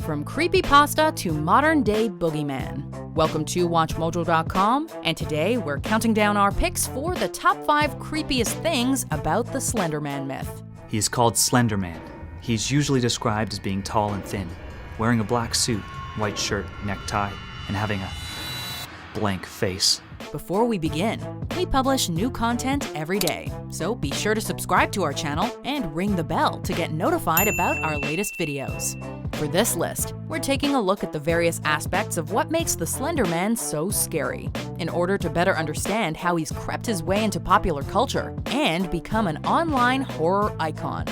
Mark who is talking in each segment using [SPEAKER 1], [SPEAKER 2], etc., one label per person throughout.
[SPEAKER 1] From creepypasta to modern-day boogeyman. Welcome to WatchMojo.com, and today we're counting down our picks for the top 5 creepiest things about the Slender Man myth.
[SPEAKER 2] He is called Slender Man. He's usually described as being tall and thin, wearing a black suit, white shirt, necktie, and having a blank face.
[SPEAKER 1] Before we begin, we publish new content every day, so be sure to subscribe to our channel and ring the bell to get notified about our latest videos. For this list, we're taking a look at the various aspects of what makes the Slender Man so scary, in order to better understand how he's crept his way into popular culture and become an online horror icon.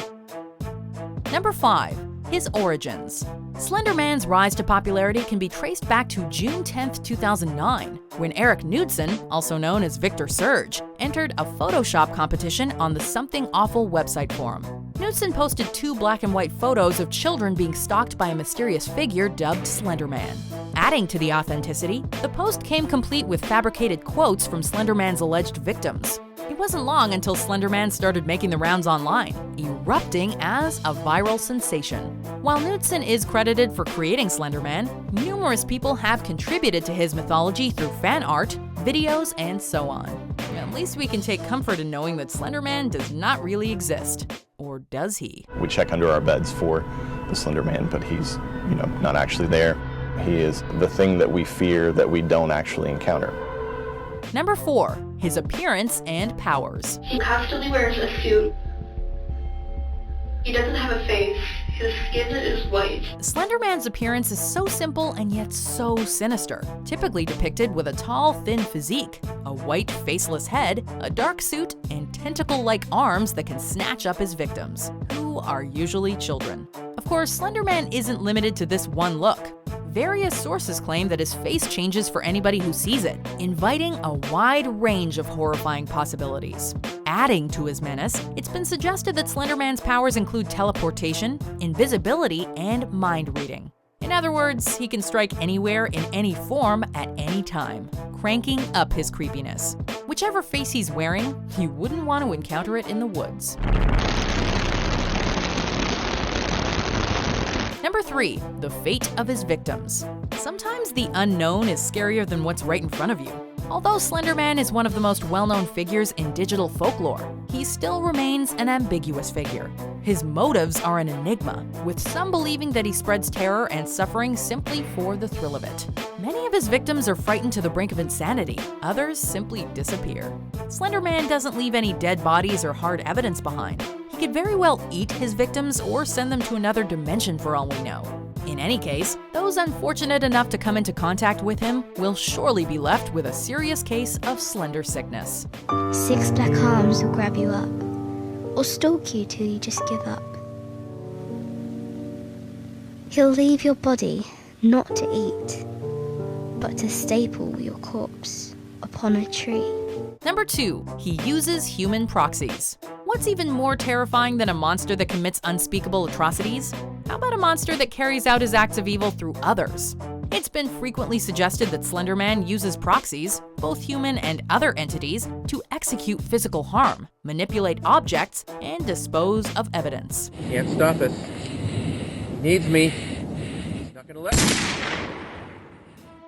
[SPEAKER 1] Number 5. His origins. Slender Man's rise to popularity can be traced back to June 10, 2009, when Eric Knudsen, also known as Victor Surge, entered a Photoshop competition on the Something Awful website forum. Knudsen posted 2 black and white photos of children being stalked by a mysterious figure dubbed Slender Man. Adding to the authenticity, the post came complete with fabricated quotes from Slender Man's alleged victims. It wasn't long until Slender Man started making the rounds online, erupting as a viral sensation. While Knudsen is credited for creating Slender Man, numerous people have contributed to his mythology through fan art, videos, and so on. At least we can take comfort in knowing that Slender Man does not really exist. Or does he?
[SPEAKER 3] We check under our beds for the Slender Man, but he's, not actually there. He is the thing that we fear that we don't actually encounter.
[SPEAKER 1] Number 4. His appearance and powers.
[SPEAKER 4] He constantly wears a suit. He doesn't have a face. His skin is white.
[SPEAKER 1] Slender Man's appearance is so simple and yet so sinister, typically depicted with a tall, thin physique, a white, faceless head, a dark suit, and tentacle-like arms that can snatch up his victims, who are usually children. Of course, Slender Man isn't limited to this one look. Various sources claim that his face changes for anybody who sees it, inviting a wide range of horrifying possibilities. Adding to his menace, it's been suggested that Slender Man's powers include teleportation, invisibility, and mind reading. In other words, he can strike anywhere in any form at any time, cranking up his creepiness. Whichever face he's wearing, you wouldn't want to encounter it in the woods. Number 3. The fate of his victims. Sometimes the unknown is scarier than what's right in front of you. Although Slender Man is one of the most well-known figures in digital folklore, he still remains an ambiguous figure. His motives are an enigma, with some believing that he spreads terror and suffering simply for the thrill of it. Many of his victims are frightened to the brink of insanity, others simply disappear. Slender Man doesn't leave any dead bodies or hard evidence behind. He could very well eat his victims or send them to another dimension for all we know. In any case, those unfortunate enough to come into contact with him will surely be left with a serious case of slender sickness.
[SPEAKER 5] 6 black arms will grab you up, or stalk you till you just give up. He'll leave your body not to eat, but to staple your corpse upon a tree.
[SPEAKER 1] Number 2. He uses human proxies. What's even more terrifying than a monster that commits unspeakable atrocities? How about a monster that carries out his acts of evil through others? It's been frequently suggested that Slender Man uses proxies, both human and other entities, to execute physical harm, manipulate objects, and dispose of evidence.
[SPEAKER 6] Can't stop us. He needs me. He's not gonna let me.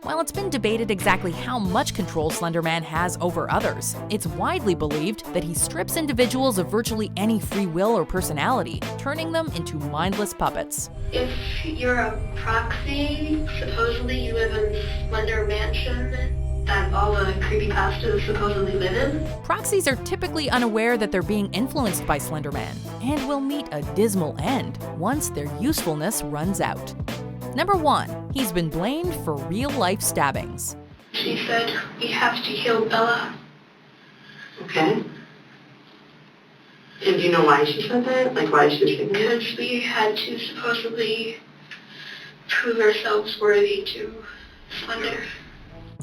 [SPEAKER 1] While it's been debated exactly how much control Slender Man has over others, it's widely believed that he strips individuals of virtually any free will or personality, turning them into mindless puppets.
[SPEAKER 4] If you're a proxy, supposedly you live in Slender Mansion that all the creepypastas supposedly live in.
[SPEAKER 1] Proxies are typically unaware that they're being influenced by Slender Man, and will meet a dismal end once their usefulness runs out. Number 1. He's been blamed for real-life stabbings.
[SPEAKER 4] She said, "We have to kill Bella."
[SPEAKER 7] Okay. And do you know why she said that? Like, why she was saying that?
[SPEAKER 4] Because we had to supposedly prove ourselves worthy to Slender.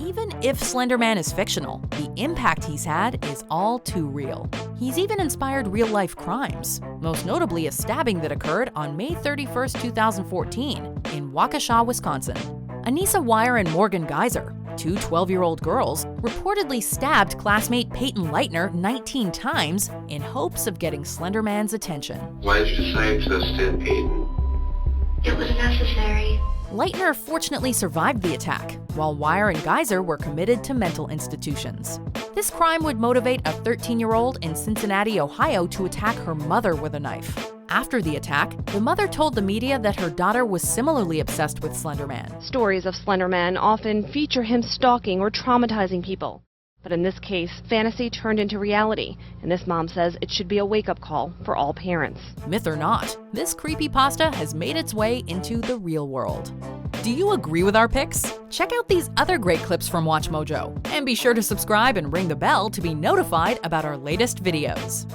[SPEAKER 1] Even if Slender Man is fictional, the impact he's had is all too real. He's even inspired real-life crimes, most notably a stabbing that occurred on May 31st, 2014 in Waukesha, Wisconsin. Anissa Wire and Morgan Geyser, 2 12-year-old girls, reportedly stabbed classmate Peyton Leitner 19 times in hopes of getting Slender Man's attention.
[SPEAKER 8] Why did you decide to stab Peyton?
[SPEAKER 4] It was necessary.
[SPEAKER 1] Leitner fortunately survived the attack, while Wire and Geyser were committed to mental institutions. This crime would motivate a 13-year-old in Cincinnati, Ohio to attack her mother with a knife. After the attack, the mother told the media that her daughter was similarly obsessed with Slender Man.
[SPEAKER 8] Stories of Slender Man often feature him stalking or traumatizing people. But in this case, fantasy turned into reality, and this mom says it should be a wake-up call for all parents.
[SPEAKER 1] Myth or not, this creepypasta has made its way into the real world. Do you agree with our picks? Check out these other great clips from WatchMojo, and be sure to subscribe and ring the bell to be notified about our latest videos.